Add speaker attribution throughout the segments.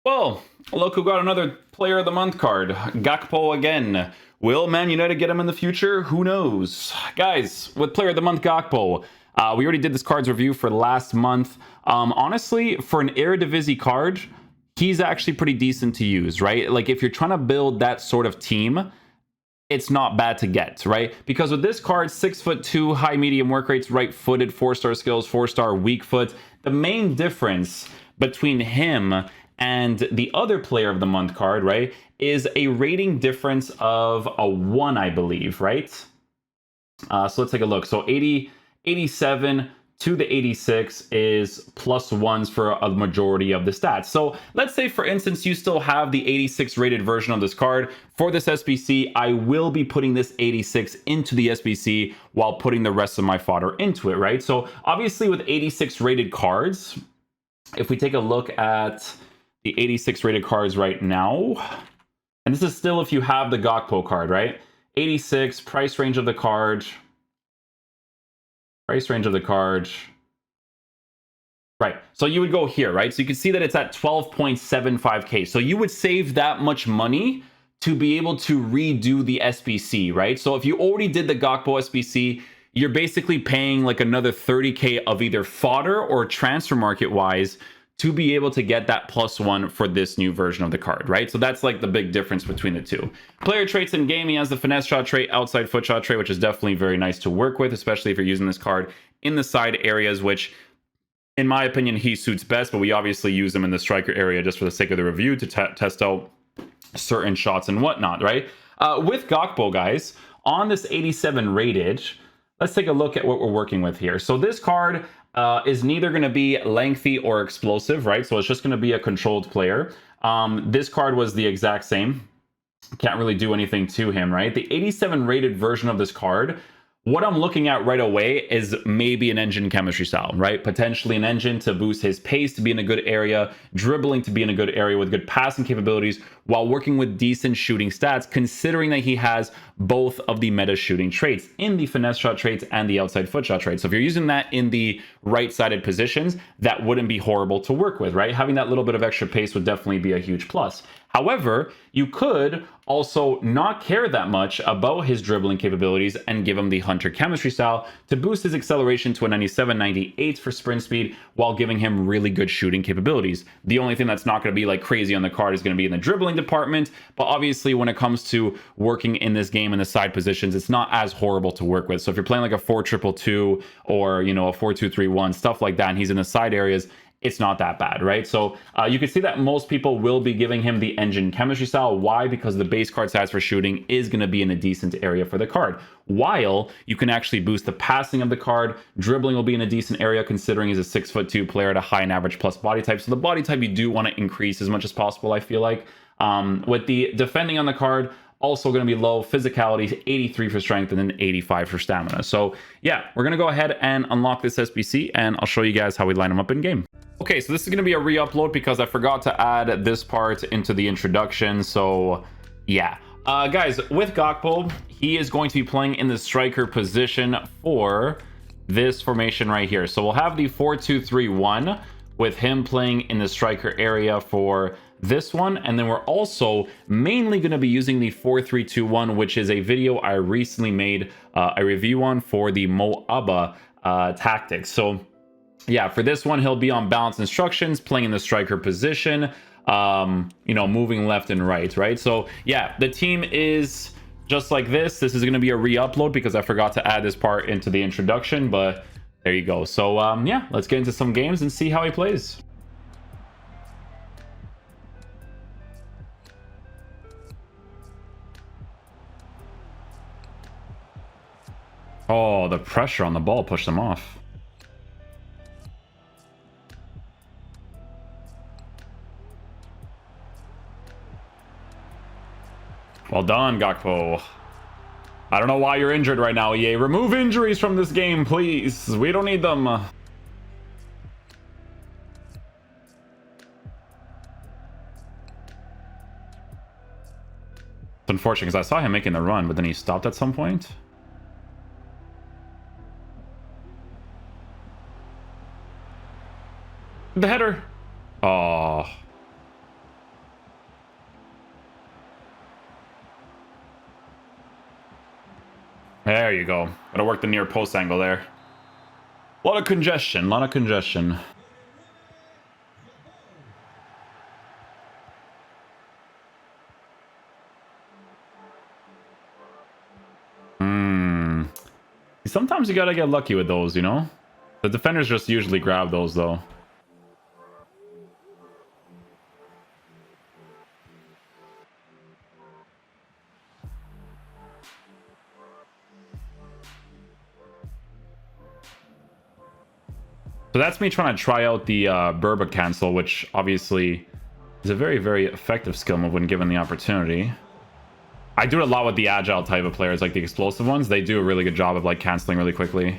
Speaker 1: Well, look who got another Player of the Month card. Gakpo again. Will Man United get him in the future? Who knows? Guys, with Player of the Month Gakpo, we already did this card's review for last month. Honestly, for an Eredivisie card, he's actually pretty decent to use, right? Like, if you're trying to build that sort of team, it's not bad to get, right? Because with this card, 6'2", high medium work rates, right-footed, 4-star skills, 4-star weak foot. The main difference between him and the other Player of the Month card, right, is a rating difference of a 1, I believe, right? So let's take a look. So 87 to the 86 is +1s for a majority of the stats. So let's say, for instance, you still have the 86 rated version of this card. For this SBC, I will be putting this 86 into the SBC while putting the rest of my fodder into it, right? So obviously with 86 rated cards, if we take a look at the 86 rated cards right now, and this is still if you have the Gakpo card, right? 86, price range of the card. Price range of the card. Right. So you would go here, right? So you can see that it's at 12.75K. So you would save that much money to be able to redo the SBC, right? So if you already did the Gakpo SBC, you're basically paying like another 30K of either fodder or transfer market wise to be able to get that +1 for this new version of the card, right? So that's like the big difference between the two. Player traits in game, he has the finesse shot trait, outside foot shot trait, which is definitely very nice to work with, especially if you're using this card in the side areas, which in my opinion, he suits best, but we obviously use him in the striker area just for the sake of the review to test out certain shots and whatnot, right? With Gakpo, guys, on this 87 rated, let's take a look at what we're working with here. So this card is neither going to be lengthy or explosive, right? So it's just going to be a controlled player. This card was the exact same. Can't really do anything to him, right? The 87 rated version of this card, what I'm looking at right away is maybe an engine chemistry style, right? Potentially an engine to boost his pace to be in a good area, dribbling to be in a good area with good passing capabilities, while working with decent shooting stats, considering that he has both of the meta shooting traits in the finesse shot traits and the outside foot shot traits. So if you're using that in the right-sided positions, that wouldn't be horrible to work with, right? Having that little bit of extra pace would definitely be a huge plus. However, you could also not care that much about his dribbling capabilities and give him the Hunter chemistry style to boost his acceleration to a 97, 98 for sprint speed while giving him really good shooting capabilities. The only thing that's not going to be like crazy on the card is going to be in the dribbling department, but obviously when it comes to working in this game in the side positions, it's not as horrible to work with. So if you're playing like a 4-2-2 or, you know, a 4-2-3-1, stuff like that, and he's in the side areas, it's not that bad, right? So you can see that most people will be giving him the engine chemistry style. Why? Because the base card size for shooting is going to be in a decent area for the card. While you can actually boost the passing of the card, dribbling will be in a decent area considering he's a 6'2" player at a high and average plus body type. So the body type you do want to increase as much as possible, I feel like. With the defending on the card, also going to be low. Physicality, 83 for strength and then 85 for stamina. So yeah, we're going to go ahead and unlock this SBC and I'll show you guys how we line them up in game. Okay, so this is going to be a re-upload because I forgot to add this part into the introduction. So yeah, guys, with Gakpo, he is going to be playing in the striker position for this formation right here. So we'll have the 4-2-3-1 with him playing in the striker area for this one, and then we're also mainly going to be using the 4-3-2-1, which is a video I recently made a review on for the Moaba tactics. So yeah, for this one, he'll be on balance instructions, playing in the striker position, you know, moving left and right? So yeah, the team is just like this. This is going to be a re-upload because I forgot to add this part into the introduction, but there you go. So yeah, let's get into some games and see how he plays. Oh, the pressure on the ball pushed him off. Well done, Gakpo. I don't know why you're injured right now, EA. Remove injuries from this game, please. We don't need them. It's unfortunate because I saw him making the run, but then he stopped at some point. The header. Oh. There you go. Gotta work the near post angle there. A lot of congestion, a lot of congestion. Sometimes you gotta get lucky with those, you know? The defenders just usually grab those, though. So that's me trying to try out the Burba cancel, which obviously is a very, very effective skill move when given the opportunity. I do it a lot with the agile type of players, like the explosive ones. They do a really good job of like canceling really quickly.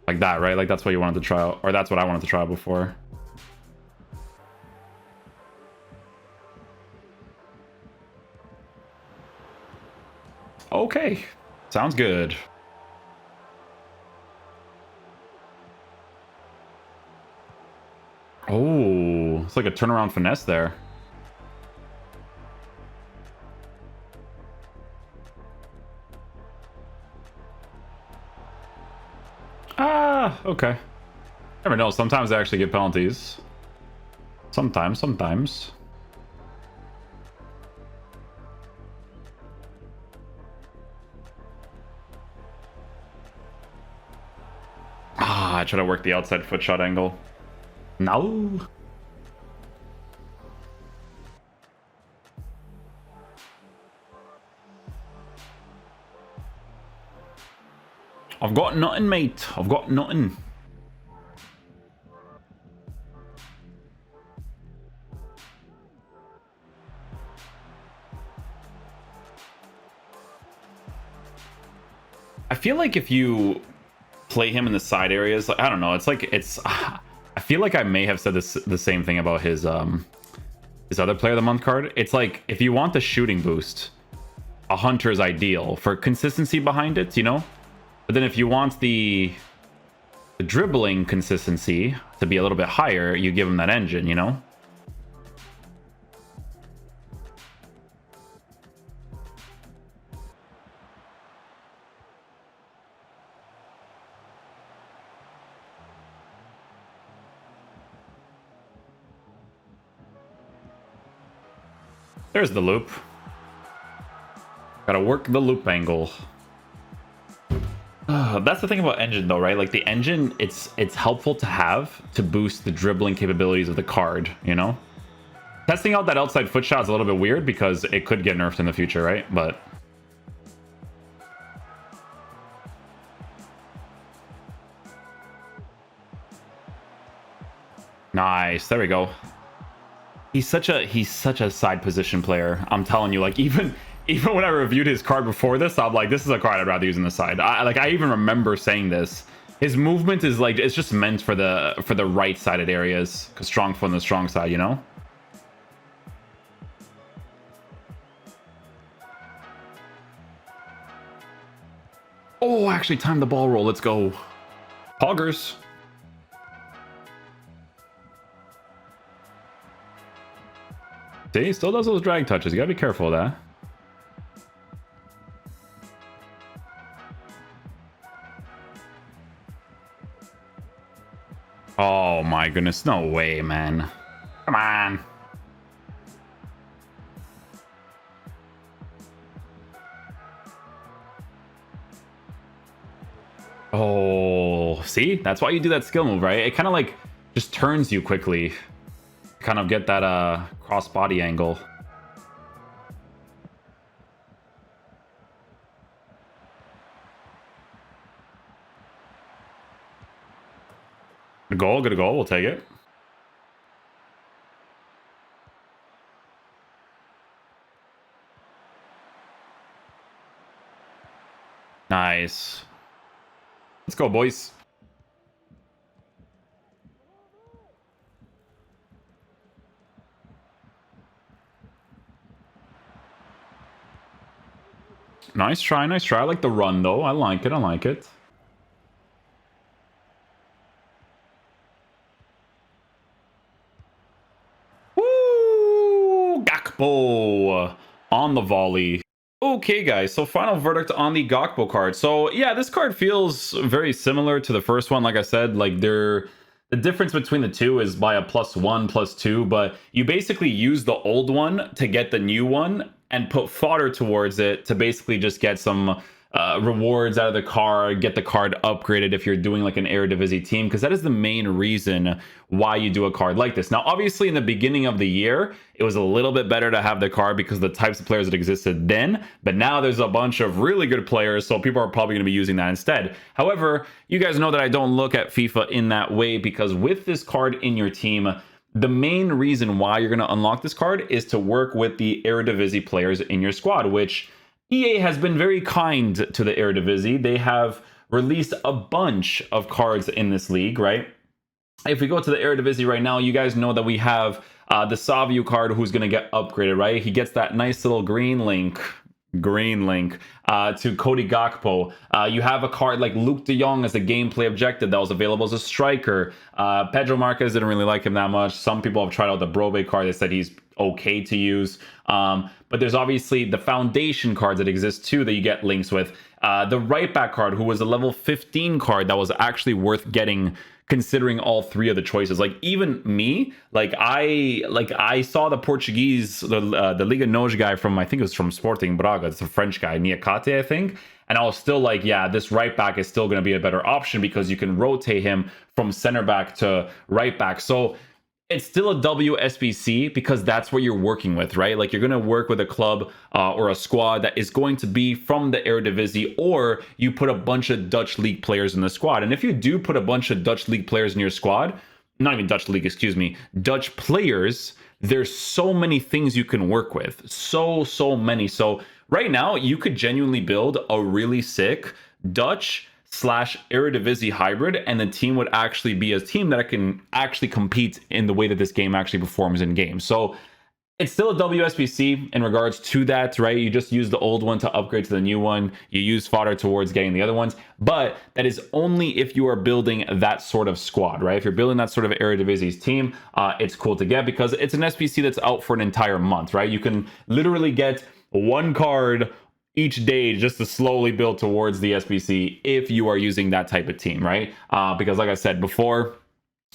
Speaker 1: Like that, right? Like that's what you wanted to try out, or that's what I wanted to try out before. Okay, sounds good. Oh, it's like a turnaround finesse there. Ah, okay. Never know. Sometimes they actually get penalties. Sometimes. Ah, I try to work the outside foot shot angle. No. I've got nothing, mate. I've got nothing. I feel like if you play him in the side areas, I don't know. It's like I feel like I may have said the same thing about his other Player of the Month card. It's like if you want the shooting boost, a hunter is ideal for consistency behind it, you know. But then if you want the dribbling consistency to be a little bit higher, you give him that engine, you know. There's the loop. Gotta work the loop angle. That's the thing about engine though, right? Like the engine, it's helpful to have to boost the dribbling capabilities of the card, you know? Testing out that outside foot shot is a little bit weird because it could get nerfed in the future, right? But nice, there we go. He's such a side position player. I'm telling you, like even when I reviewed his card before this, I'm like, this is a card I'd rather use on the side. I even remember saying this. His movement is like, it's just meant for the right-sided areas, because strong foot on the strong side, you know? Oh, actually timed the ball roll. Let's go. Hoggers. See, he still does those drag touches. You gotta be careful of that. Oh my goodness, no way, man. Come on. Oh, see? That's why you do that skill move, right? It kind of like just turns you quickly. Kind of get that cross body angle. Good goal, good goal. We'll take it. Nice. Let's go, boys. Nice try, nice try. I like the run, though. I like it, I like it. Gakpo on the volley. Okay, guys, so final verdict on the Gakpo card. So yeah, this card feels very similar to the first one. Like I said, like the difference between the two is by a +1, +2, but you basically use the old one to get the new one and put fodder towards it to basically just get some rewards out of the card, get the card upgraded if you're doing like an Eredivisie team, because that is the main reason why you do a card like this. Now, obviously, in the beginning of the year, it was a little bit better to have the card because of the types of players that existed then, but now there's a bunch of really good players, so people are probably going to be using that instead. However, you guys know that I don't look at FIFA in that way, because with this card in your team, the main reason why you're going to unlock this card is to work with the Eredivisie players in your squad, which EA has been very kind to the Eredivisie. They have released a bunch of cards in this league, right? If we go to the Eredivisie right now, you guys know that we have the Savio card who's going to get upgraded, right? He gets that nice little green link to Cody Gakpo. You have a card like Luke de Jong as a gameplay objective that was available as a striker. Pedro Marquez didn't really like him that much. Some people have tried out the Brobe card. They said he's okay to use. But there's obviously the foundation cards that exist too that you get links with. The right back card, who was a level 15 card that was actually worth getting, considering all three of the choices. Like even me, I saw the Portuguese, the Liga NOS guy from, I think it was from Sporting Braga. It's a French guy, Niakate, I think. And I was still like, yeah, this right back is still going to be a better option because you can rotate him from center back to right back. So it's still a WSBC because that's what you're working with, right? Like you're going to work with a club or a squad that is going to be from the Eredivisie, or you put a bunch of Dutch league players in the squad. And if you do put a bunch of Dutch league players in your squad, not even Dutch league, excuse me, Dutch players, there's so many things you can work with. So many. So right now you could genuinely build a really sick Dutch / Eredivisie hybrid, and the team would actually be a team that can actually compete in the way that this game actually performs in game. So it's still a WSBC in regards to that, right? You just use the old one to upgrade to the new one. You use fodder towards getting the other ones, but that is only if you are building that sort of squad, right? If you're building that sort of Eredivisie's team, it's cool to get because it's an SBC that's out for an entire month, right? You can literally get one card each day just to slowly build towards the SBC if you are using that type of team, right? Because like I said before,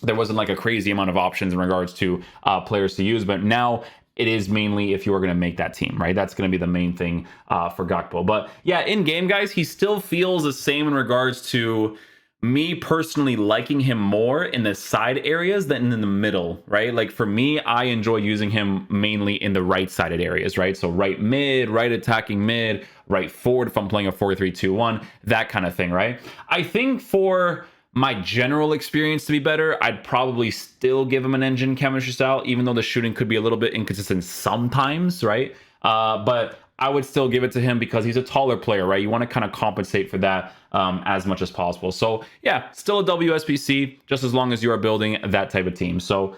Speaker 1: there wasn't like a crazy amount of options in regards to players to use, but now it is mainly if you are going to make that team, right? That's going to be the main thing for Gakpo. But yeah, in game, guys, he still feels the same in regards to me personally liking him more in the side areas than in the middle, right? Like for me, I enjoy using him mainly in the right sided areas, right? So right mid, right attacking mid, right forward if I'm playing a 4-3-2-1, that kind of thing, right? I think for my general experience to be better, I'd probably still give him an engine chemistry style, even though the shooting could be a little bit inconsistent sometimes, right? But I would still give it to him because he's a taller player, right? You want to kind of compensate for that as much as possible. So yeah, still a WSBC, just as long as you are building that type of team. So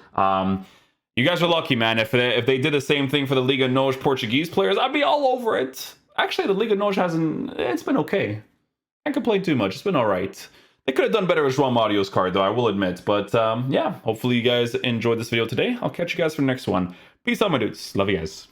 Speaker 1: you guys are lucky, man. If they did the same thing for the Liga NOS Portuguese players, I'd be all over it. Actually, the Liga NOS it's been okay. Can't complain too much. It's been all right. They could have done better with João Mario's card, though, I will admit. But yeah, hopefully you guys enjoyed this video today. I'll catch you guys for the next one. Peace out, my dudes. Love you guys.